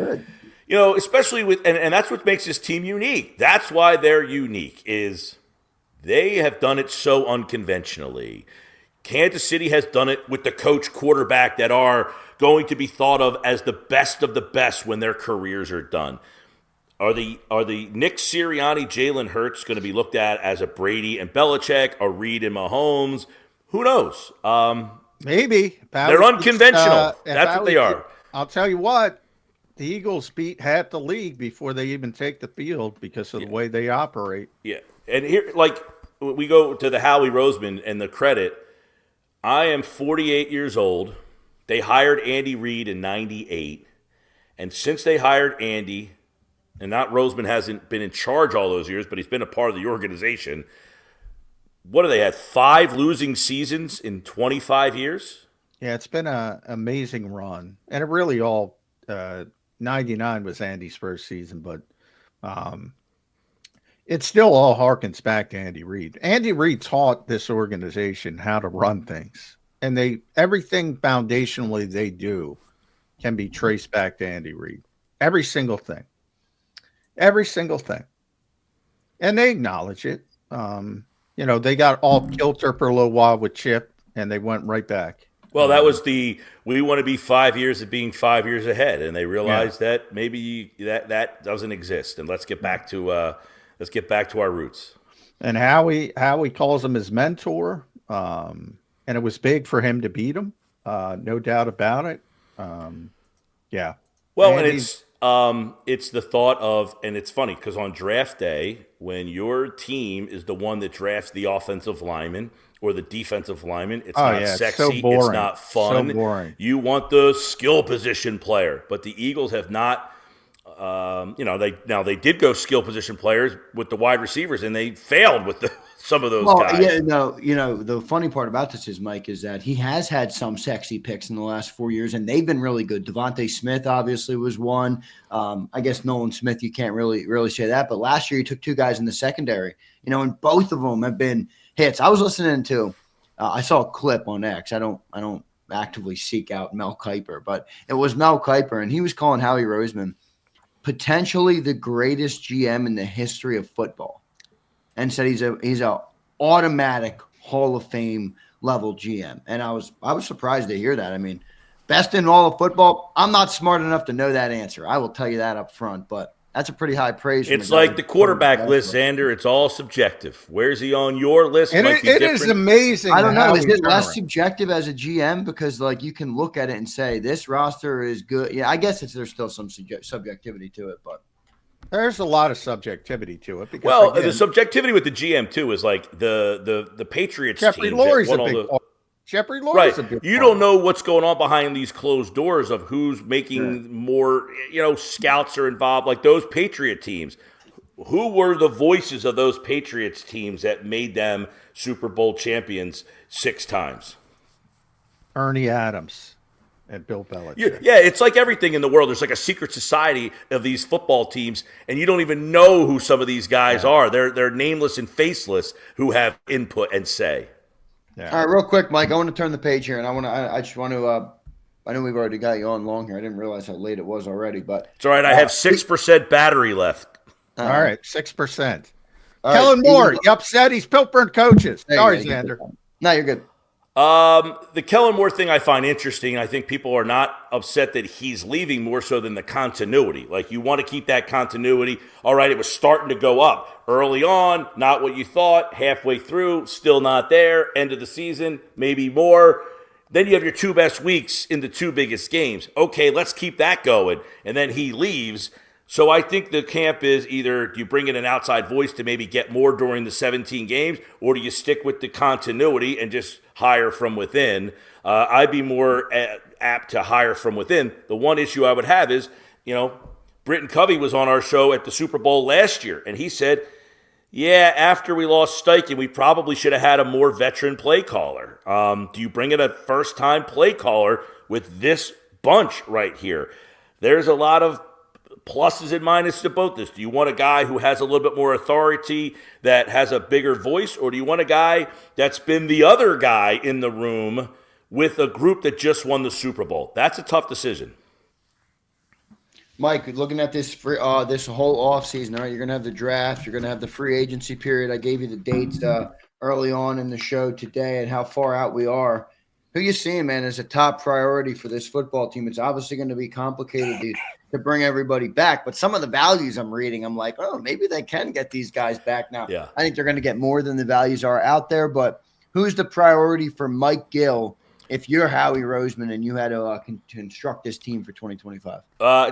Speaker 2: especially with, and that's what makes this team unique. That's why they're unique, is they have done it so unconventionally. Kansas City has done it with the coach quarterback that are going to be thought of as the best when their careers are done. Are the Nick Sirianni, Jalen Hurts going to be looked at as a Brady and Belichick, a Reid and Mahomes? Who knows?
Speaker 3: Maybe.
Speaker 2: They're unconventional. That's what they are.
Speaker 3: I'll tell you what. The Eagles beat half the league before they even take the field because of the way they operate.
Speaker 2: Yeah. And here, like, we go to the Howie Roseman and the credit. I am 48 years old. They hired Andy Reid in 98. And since they hired Andy, and not Roseman hasn't been in charge all those years, but he's been a part of the organization. What do they have? 5 losing seasons in 25 years?
Speaker 3: Yeah, it's been an amazing run. And it really all 99 was Andy's first season, but it still all harkens back to Andy Reid. Andy Reid taught this organization how to run things. And everything foundationally they do can be traced back to Andy Reid. Every single thing. Every single thing. And they acknowledge it. They got all kilter for a little while with Chip, and they went right back.
Speaker 2: Well, that was we want to be 5 years of being 5 years ahead, and they realized that maybe that doesn't exist, and let's get back to our roots.
Speaker 3: And Howie calls him his mentor, and it was big for him to beat him, no doubt about it. Yeah.
Speaker 2: Well, and it's the thought of, and it's funny because on draft day, when your team is the one that drafts the offensive lineman or the defensive lineman, it's not sexy, it's not fun.
Speaker 3: So boring.
Speaker 2: You want the skill position player, but the Eagles have not. They did go skill position players with the wide receivers, and they failed with some of those guys.
Speaker 1: Yeah, the funny part about this is, Mike, is that he has had some sexy picks in the last 4 years, and they've been really good. Devontae Smith obviously was one. I guess Nolan Smith, you can't really say that, but last year he took 2 guys in the secondary, and both of them have been hits. I was listening to, I saw a clip on X. I don't actively seek out Mel Kiper, but it was Mel Kiper, and he was calling Howie Roseman potentially the greatest GM in the history of football, and said he's a automatic Hall of Fame level GM. And I was surprised to hear that. I mean, best in all of football. I'm not smart enough to know that answer. I will tell you that up front, but that's a pretty high praise.
Speaker 2: It's like the quarterback list, Zander. It's all subjective. Where's he on your list?
Speaker 3: It is amazing.
Speaker 1: I don't know. Is it less subjective as a GM? Because you can look at it and say, this roster is good. Yeah, I guess there's still some subjectivity to it, but
Speaker 3: there's a lot of subjectivity to it. Because,
Speaker 2: well, the subjectivity with the GM, too, is like the Patriots
Speaker 3: Jeffrey
Speaker 2: teams.
Speaker 3: Lurie's a big part. Jeffrey Lurie's a big part.
Speaker 2: You don't know what's going on behind these closed doors of who's making more, scouts are involved. Like those Patriot teams. Who were the voices of those Patriots teams that made them Super Bowl champions 6 times?
Speaker 3: Ernie Adams and Bill Belichick.
Speaker 2: Yeah, it's like everything in the world. There's like a secret society of these football teams, and you don't even know who some of these guys are. They're nameless and faceless who have input and say.
Speaker 1: Yeah. All right, real quick, Mike, I want to turn the page here, and I just want to I know we've already got you on long here. I didn't realize how late it was already, but
Speaker 2: it's all right. I have 6% battery left.
Speaker 3: All right, 6%. Kellen Moore, you upset? He's Piltburn coaches. Sorry, Zander.
Speaker 1: No, you're good.
Speaker 2: The Kellen Moore thing I find interesting. I think people are not upset that he's leaving more so than the continuity. Like, you want to keep that continuity. All right, it was starting to go up early on, not what you thought. Halfway through, still not there. End of the season, maybe more. Then you have your 2 best weeks in the 2 biggest games. Okay, let's keep that going. And then he leaves. So I think the camp is either do you bring in an outside voice to maybe get more during the 17 games, or do you stick with the continuity and just hire from within? I'd be more apt to hire from within. The one issue I would have is, Britton Covey was on our show at the Super Bowl last year, and he said, yeah, after we lost Steichen, we probably should have had a more veteran play caller. Do you bring in a first-time play caller with this bunch right here? There's a lot of pluses and minuses to both this. Do you want a guy who has a little bit more authority, that has a bigger voice, or do you want a guy that's been the other guy in the room with a group that just won the Super Bowl? That's a tough decision.
Speaker 1: Mike, looking at this this whole offseason, all right, you're going to have the draft, you're going to have the free agency period. I gave you the dates early on in the show today and how far out we are. Who you seeing, man, as a top priority for this football team? It's obviously going to be complicated. to bring everybody back. But some of the values I'm reading, I'm like, oh, maybe they can get these guys back now.
Speaker 2: Yeah.
Speaker 1: I think they're going to get more than the values are out there. But who's the priority for Mike Gill if you're Howie Roseman and you had to construct this team for 2025?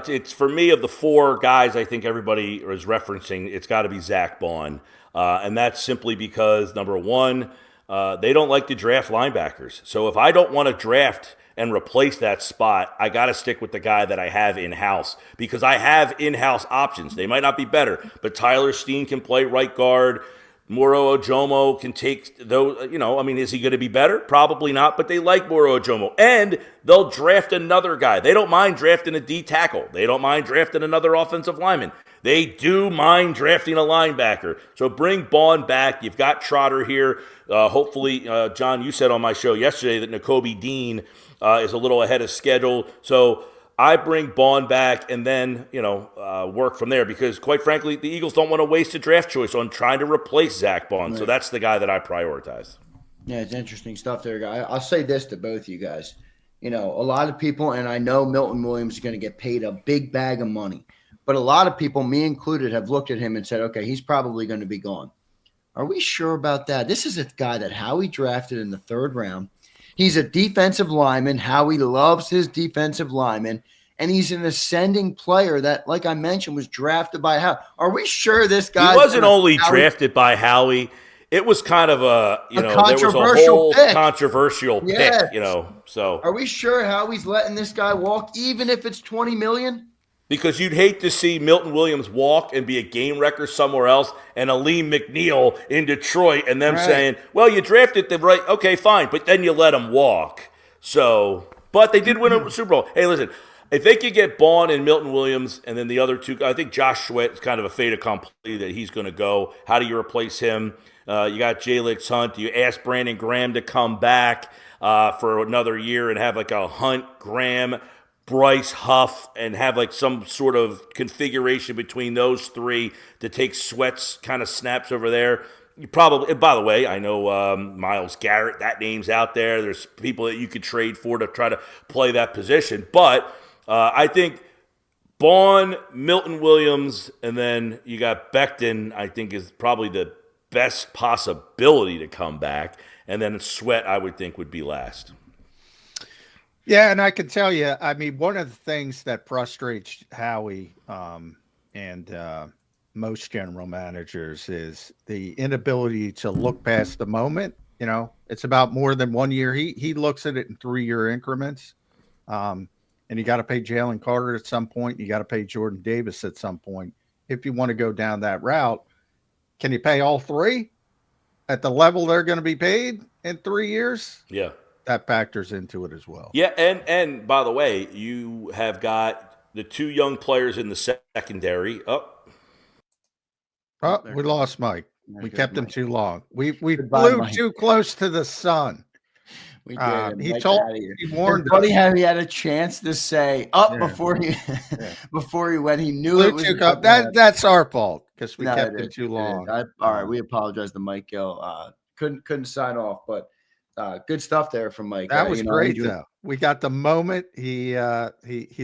Speaker 2: It's for me, of the four guys I think everybody is referencing, it's got to be Zach Bond. And that's simply because, number one, they don't like to draft linebackers. So if I don't want to draft and replace that spot, I got to stick with the guy that I have in-house, because I have in-house options. They might not be better, but Tyler Steen can play right guard. Moro Ojomo can take those, is he going to be better? Probably not, but they like Moro Ojomo. And they'll draft another guy. They don't mind drafting a D tackle. They don't mind drafting another offensive lineman. They do mind drafting a linebacker. So bring Bond back. You've got Trotter here. Hopefully, John, you said on my show yesterday that Nakobe Dean is a little ahead of schedule. So I bring Bond back and then, work from there, because quite frankly, the Eagles don't want to waste a draft choice on trying to replace Zach Bond. Right. So that's the guy that I prioritize.
Speaker 1: Yeah, it's interesting stuff there, guy. I'll say this to both you guys. A lot of people, and I know Milton Williams is going to get paid a big bag of money, but a lot of people, me included, have looked at him and said, okay, he's probably going to be gone. Are we sure about that? This is a guy that Howie drafted in the 3rd round. He's a defensive lineman. Howie loves his defensive lineman. And he's an ascending player that, like I mentioned, was drafted by Howie. Are we sure this guy?
Speaker 2: He wasn't only drafted by Howie. It was kind of a
Speaker 1: controversial
Speaker 2: there was a whole
Speaker 1: pick.
Speaker 2: Controversial
Speaker 1: Yes.
Speaker 2: pick, So
Speaker 1: are we sure Howie's letting this guy walk, even if it's $20 million?
Speaker 2: Because you'd hate to see Milton Williams walk and be a game wrecker somewhere else, and Aleem McNeil in Detroit, and them saying, well, you drafted the right, okay, fine, but then you let him walk. So, but they did win a Super Bowl. Hey, listen, if they could get Bond and Milton Williams, and then the other two, I think Josh Sweat is kind of a fait accompli that he's going to go. How do you replace him? You got Jalen Hunt. You ask Brandon Graham to come back for another year and have like a Hunt, Graham, Bryce, Huff, and have like some sort of configuration between those three to take Sweat's kind of snaps over there. You probably, and by the way, I know Myles Garrett, that name's out there. There's people that you could trade for to try to play that position. But I think Bond, Milton Williams, and then you got Becton, I think is probably the best possibility to come back. And then Sweat, I would think, would be last.
Speaker 3: Yeah, and I can tell you, one of the things that frustrates Howie and most general managers is the inability to look past the moment. It's about more than 1 year. He looks at it in 3-year increments. And you got to pay Jalen Carter at some point. You got to pay Jordan Davis at some point. If you want to go down that route, can you pay all three at the level they're going to be paid in 3 years?
Speaker 2: Yeah.
Speaker 3: That factors into it as well.
Speaker 2: Yeah, and by the way, you have got the 2 young players in the secondary.
Speaker 3: We lost Mike. We kept him too long. We
Speaker 1: Goodbye,
Speaker 3: flew
Speaker 1: Mike.
Speaker 3: too close to the sun.
Speaker 1: We did.
Speaker 3: He warned us.
Speaker 1: Funny how he had a chance to say before he before he went. He knew it was
Speaker 3: that's our fault because we kept him too long.
Speaker 1: All right, we apologize to Mike Gill. Couldn't sign off, but good stuff there from Mike.
Speaker 3: That was great though. We got the moment he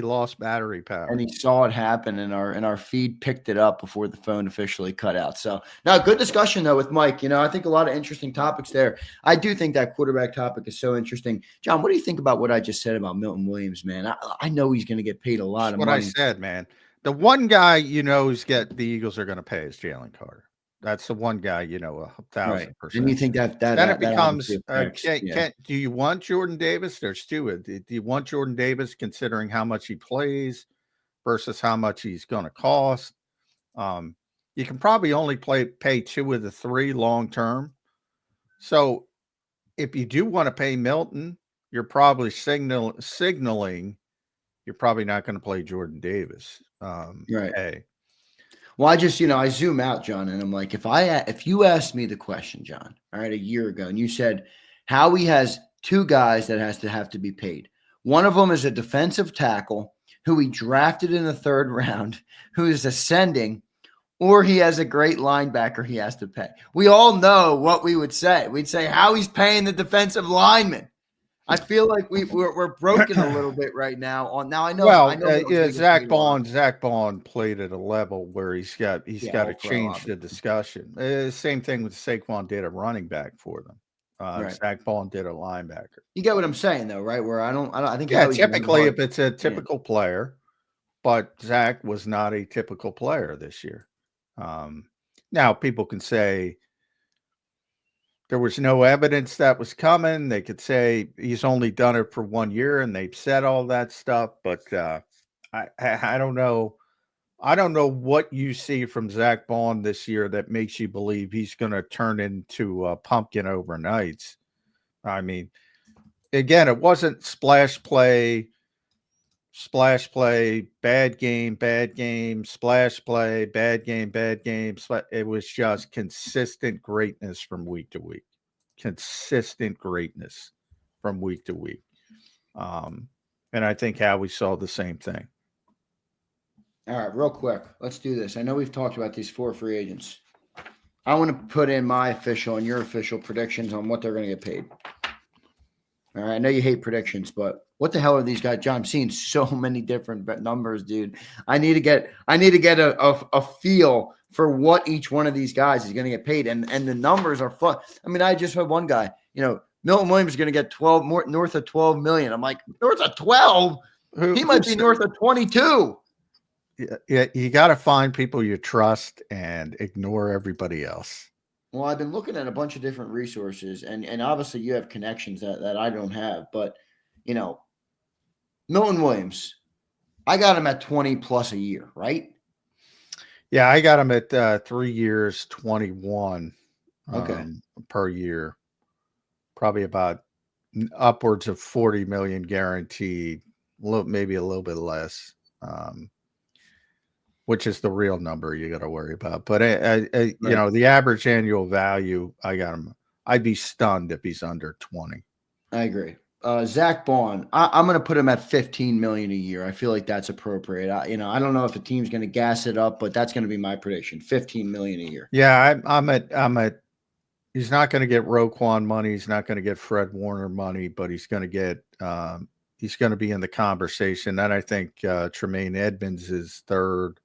Speaker 3: lost battery power,
Speaker 1: and he saw it happen, and our feed picked it up before the phone officially cut out. So, no, good discussion though with Mike. I think a lot of interesting topics there. I do think that quarterback topic is so interesting. John, what do you think about what I just said about Milton Williams, man? I know he's going to get paid a lot of money.
Speaker 3: What I said, man. The one guy the Eagles are going to pay is Jalen Carter. That's the one guy, 1,000%.
Speaker 1: And you think that
Speaker 3: it becomes, do you want Jordan Davis? There's two. Do you want Jordan Davis considering how much he plays versus how much he's going to cost? You can probably only pay 2 of the 3 long term. So if you do want to pay Milton, you're probably signaling you're probably not going to play Jordan Davis.
Speaker 1: Right.
Speaker 3: Hey.
Speaker 1: Well, I just, I zoom out, John, and I'm like, if you asked me the question, John, all right, a year ago, and you said Howie has 2 guys that have to be paid. One of them is a defensive tackle who he drafted in the 3rd round, who is ascending, or he has a great linebacker he has to pay. We all know what we would say. We'd say Howie's paying the defensive lineman. I feel like we're broken a little bit right now. I know.
Speaker 3: Well,
Speaker 1: I know. Milton's
Speaker 3: yeah,
Speaker 1: gonna get paid a lot.
Speaker 3: Zach Bond played at a level where he's got to
Speaker 1: All-pro,
Speaker 3: change the discussion. Same thing with Saquon did a running back for them.
Speaker 1: right.
Speaker 3: Zach Bond did a linebacker.
Speaker 1: You get what I'm saying, though, right? Where I think
Speaker 3: Yeah,
Speaker 1: Howie's
Speaker 3: typically if it's a typical player, but Zach was not a typical player this year. Now people can say there was no evidence that was coming. They could say he's only done it for 1 year, and they've said all that stuff. But I don't know. I don't know what you see from Zach Bond this year that makes you believe he's going to turn into a pumpkin overnight. I mean, again, it wasn't splash play, bad game, splash play, bad game. It was just consistent greatness from week to week. Consistent greatness from week to week. And I think Howie saw the same thing.
Speaker 1: All right, real quick. Let's do this. I know we've talked about these 4 free agents. I want to put in my official and your official predictions on what they're going to get paid. All right, I know you hate predictions, but what the hell are these guys? John, I'm seeing so many different numbers, dude. I need to get a feel for what each one of these guys is going to get paid, and the numbers are fun. I mean, I just had one guy. Milton Williams is going to get north of 12 million. I'm like, north of 12. He might be north of 22.
Speaker 3: Yeah, you got to find people you trust and ignore everybody else.
Speaker 1: Well, I've been looking at a bunch of different resources, and obviously you have connections that I don't have. But, Milton Williams, I got him at 20 plus a year, right?
Speaker 3: Yeah, I got him at 3 years, 21 per year. Probably about upwards of 40 million guaranteed, maybe a little bit less. Which is the real number you got to worry about. But, the average annual value, I got him. I'd be stunned if he's under 20.
Speaker 1: I agree. Zach Bond, I'm going to put him at 15 million a year. I feel like that's appropriate. I don't know if the team's going to gas it up, but that's going to be my prediction. 15 million a year.
Speaker 3: Yeah, I'm at. He's not going to get Roquan money. He's not going to get Fred Warner money, but he's going to get. He's going to be in the conversation. And I think Tremaine Edmonds is third.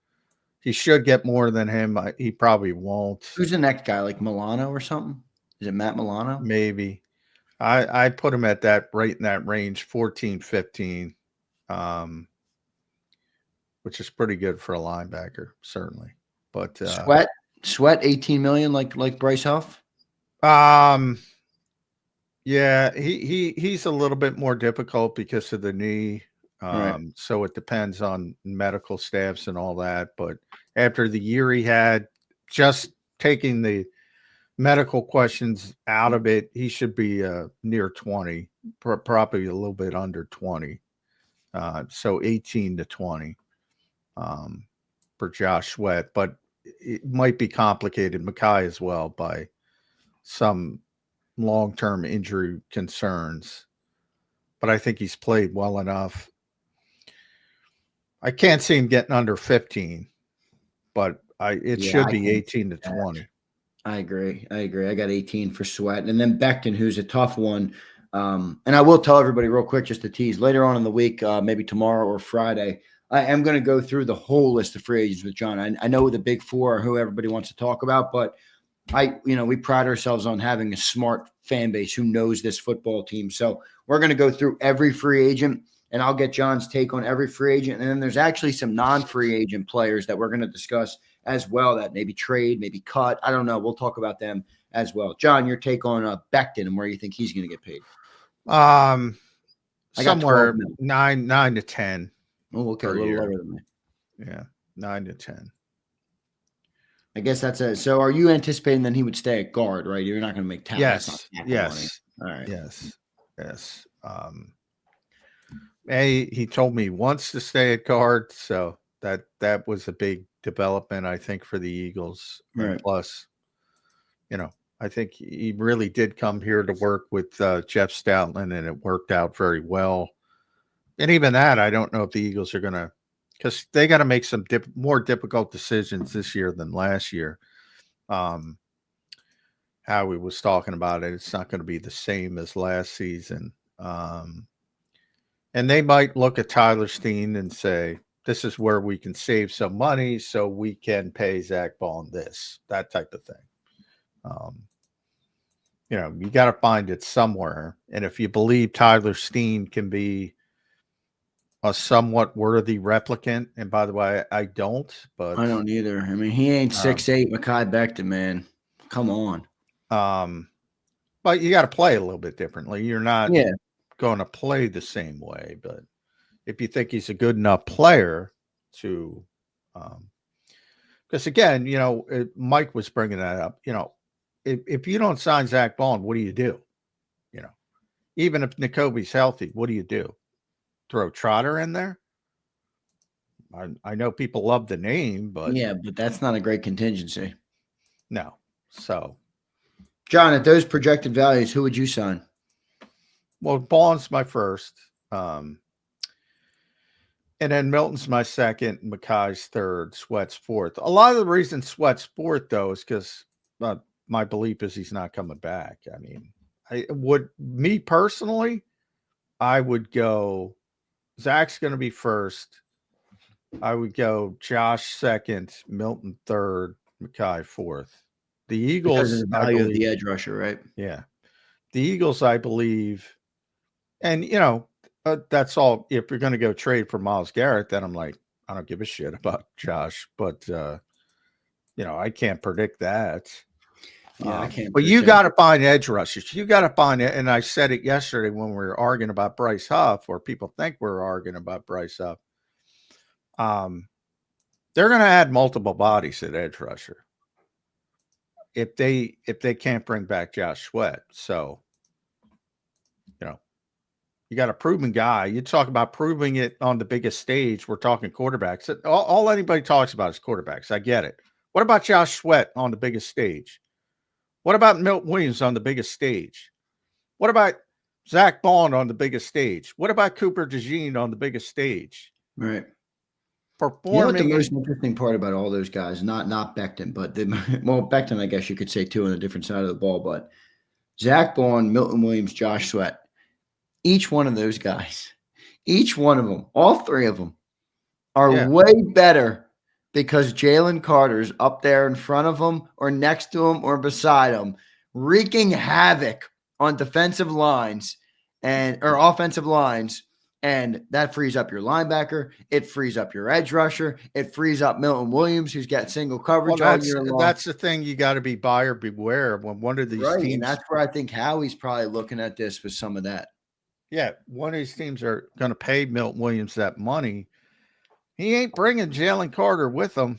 Speaker 3: He should get more than him. He probably won't.
Speaker 1: Who's the next guy? Like Milano or something? Is it Matt Milano?
Speaker 3: Maybe. I put him at that right in that range, 14, 15, which is pretty good for a linebacker, certainly. But
Speaker 1: Sweat 18 million like Bryce Huff?
Speaker 3: Yeah, he's a little bit more difficult because of the knee. So it depends on medical staffs and all that. But after the year he had, just taking the medical questions out of it, he should be near 20, probably a little bit under 20. So 18 to 20 for Josh Sweat. But it might be complicated, Mekhi as well, by some long-term injury concerns. But I think he's played well enough. I can't see him getting under 15, but it should be 18 to 20.
Speaker 1: I agree. I got 18 for Sweat. And then Becton, who's a tough one. And I will tell everybody real quick, just to tease, later on in the week, maybe tomorrow or Friday, I am going to go through the whole list of free agents with John. I know the big 4 are who everybody wants to talk about, but we pride ourselves on having a smart fan base who knows this football team. So we're going to go through every free agent, and I'll get John's take on every free agent. And then there's actually some non-free agent players that we're going to discuss as well that maybe trade, maybe cut. I don't know. We'll talk about them as well. John, your take on Becton and where you think he's going to get paid?
Speaker 3: Somewhere 9 to 10.
Speaker 1: Oh, okay, a little lower than me.
Speaker 3: Yeah, 9 to 10.
Speaker 1: I guess that's it. So are you anticipating then he would stay at guard, right? You're not going to make tackle.
Speaker 3: Yes.
Speaker 1: All right.
Speaker 3: Yes. He told me he wants to stay at guard, so that was a big development, I think, for the Eagles.
Speaker 1: Right.
Speaker 3: And plus, I think he really did come here to work with Jeff Stoutland, and it worked out very well. And even that, I don't know if the Eagles are going to, because they got to make some more difficult decisions this year than last year. Howie was talking about it. It's not going to be the same as last season. And they might look at Tyler Steen and say, this is where we can save some money so we can pay Zach Bond this, that type of thing. You got to find it somewhere. And if you believe Tyler Steen can be a somewhat worthy replicant, and by the way, I don't, but
Speaker 1: I don't either. I mean, he ain't 6'8" Mekhi Becton, man. Come on.
Speaker 3: But you got to play a little bit differently. You're not going to play the same way, but if you think he's a good enough player to, because again, Mike was bringing that up. If you don't sign Zach Bond, what do you do? Even if Nakobe's healthy, what do you do? Throw Trotter in there? I know people love the name, but
Speaker 1: but that's not a great contingency.
Speaker 3: No. So,
Speaker 1: John, at those projected values, who would you sign?
Speaker 3: Well, Bond's my first. And then Milton's my second, Mekhi's third, Sweat's fourth. A lot of the reason Sweat's fourth, though, is because my belief is he's not coming back. I mean, me personally, I would go, Zach's going to be first. I would go Josh second, Milton third, Mekhi fourth. The Eagles,
Speaker 1: because of the value of the edge rusher, right?
Speaker 3: Yeah. The Eagles, I believe, and, that's all. If you're going to go trade for Myles Garrett, then I'm like, I don't give a shit about Josh, but, I can't predict that.
Speaker 1: Yeah, I can't.
Speaker 3: But you got to find edge rushers. You got to find it. And I said it yesterday when we were arguing about Bryce Huff, or people think we're arguing about Bryce Huff. They're going to add multiple bodies at edge rusher if they can't bring back Josh Sweat. So, you got a proven guy. You talk about proving it on the biggest stage. We're talking quarterbacks. All anybody talks about is quarterbacks. I get it. What about Josh Sweat on the biggest stage? What about Milton Williams on the biggest stage? What about Zach Bond on the biggest stage? What about Cooper DeJean on the biggest stage?
Speaker 1: Right.
Speaker 3: Performing.
Speaker 1: You know what the most interesting part about all those guys, not Becton, but Becton, I guess you could say too, on a different side of the ball, but Zach Bond, Milton Williams, Josh Sweat, each one of those guys, each one of them, all three of them are way better because Jalen Carter's up there in front of them or next to him or beside him, wreaking havoc on defensive lines or offensive lines. And that frees up your linebacker. It frees up your edge rusher. It frees up Milton Williams, who's got single coverage all year long.
Speaker 3: That's the thing. You got to be buyer beware when one of these teams.
Speaker 1: And that's where I think Howie's probably looking at this with some of that.
Speaker 3: Yeah, one of these teams are going to pay Milton Williams that money. He ain't bringing Jalen Carter with him.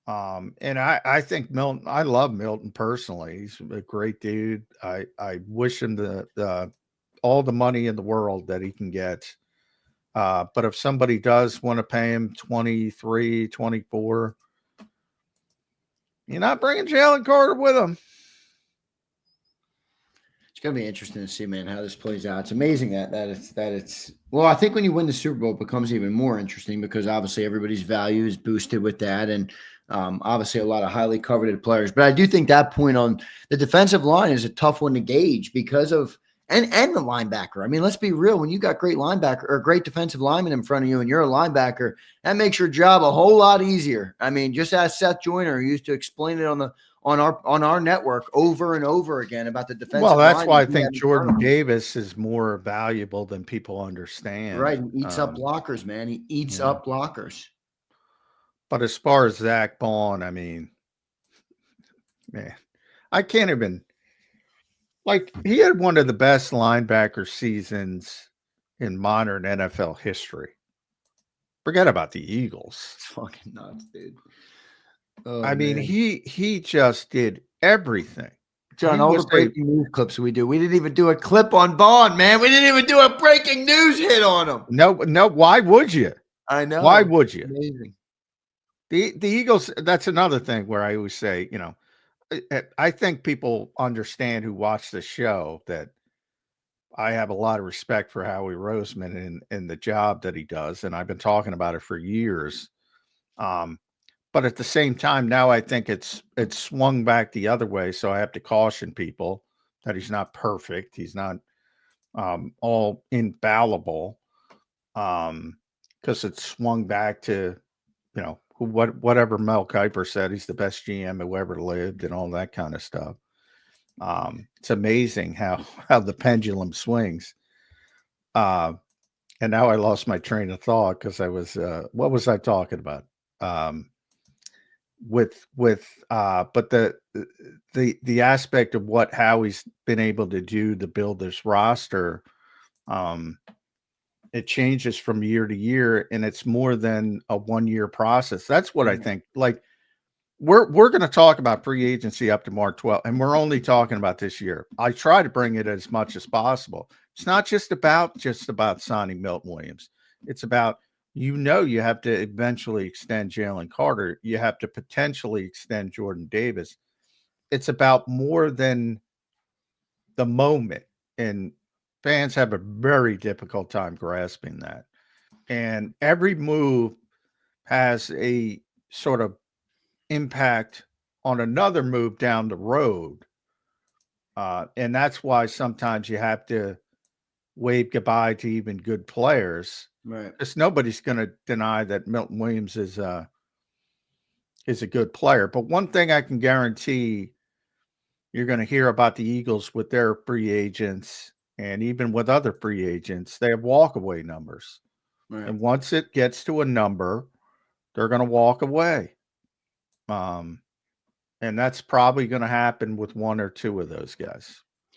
Speaker 3: And I think Milton, I love Milton personally. He's a great dude. I wish him all the money in the world that he can get. But if somebody does want to pay him 23, 24, you're not bringing Jalen Carter with him.
Speaker 1: It's going to be interesting to see, man, how this plays out. It's amazing that it's well, I think when you win the Super Bowl, it becomes even more interesting because obviously everybody's value is boosted with that. And obviously a lot of highly coveted players. But I do think that point on the defensive line is a tough one to gauge because of and the linebacker. I mean, let's be real. When you got great linebacker or great defensive lineman in front of you and you're a linebacker, that makes your job a whole lot easier. I mean, just ask Seth Joyner, who used to explain it on our network over and over again about the defensive line.
Speaker 3: Well, that's why I think Jordan Davis is more valuable than people understand.
Speaker 1: Right. He eats up blockers, man. He eats up blockers.
Speaker 3: But as far as Zach Bond, I mean, man, I can't even. Like, he had one of the best linebacker seasons in modern NFL history. Forget about the Eagles.
Speaker 1: It's fucking nuts, dude.
Speaker 3: I mean, he just did everything.
Speaker 1: John, all the breaking news clips we do. We didn't even do a clip on Bond, man. We didn't even do a breaking news hit on him.
Speaker 3: No. Why would you?
Speaker 1: I know.
Speaker 3: Why would you?
Speaker 1: Amazing.
Speaker 3: The Eagles, that's another thing where I always say, I think people understand who watch the show that I have a lot of respect for Howie Roseman and the job that he does. And I've been talking about it for years. But at the same time, now I think it's swung back the other way. So I have to caution people that he's not perfect. He's not all infallible, because it's swung back to, whatever Mel Kiper said, he's the best GM who ever lived and all that kind of stuff. It's amazing how the pendulum swings. And now I lost my train of thought because I was, what was I talking about? But the aspect of how he's been able to do to build this roster, it changes from year to year, and it's more than a 1-year process. That's what I think. Like, we're going to talk about free agency up to March 12th, and we're only talking about this year. I try to bring it as much as possible. It's not just about signing Milton Williams. It's about, you have to eventually extend Jalen Carter. You have to potentially extend Jordan Davis. It's about more than the moment, and fans have a very difficult time grasping that. And every move has a sort of impact on another move down the road. And that's why sometimes you have to wave goodbye to even good players.
Speaker 1: Right.
Speaker 3: Because nobody's going to deny that Milton Williams is a good player. But one thing I can guarantee, you're going to hear about the Eagles with their free agents, and even with other free agents, they have walkaway numbers.
Speaker 1: Right.
Speaker 3: And once it gets to a number, they're going to walk away. And that's probably going to happen with one or two of those guys.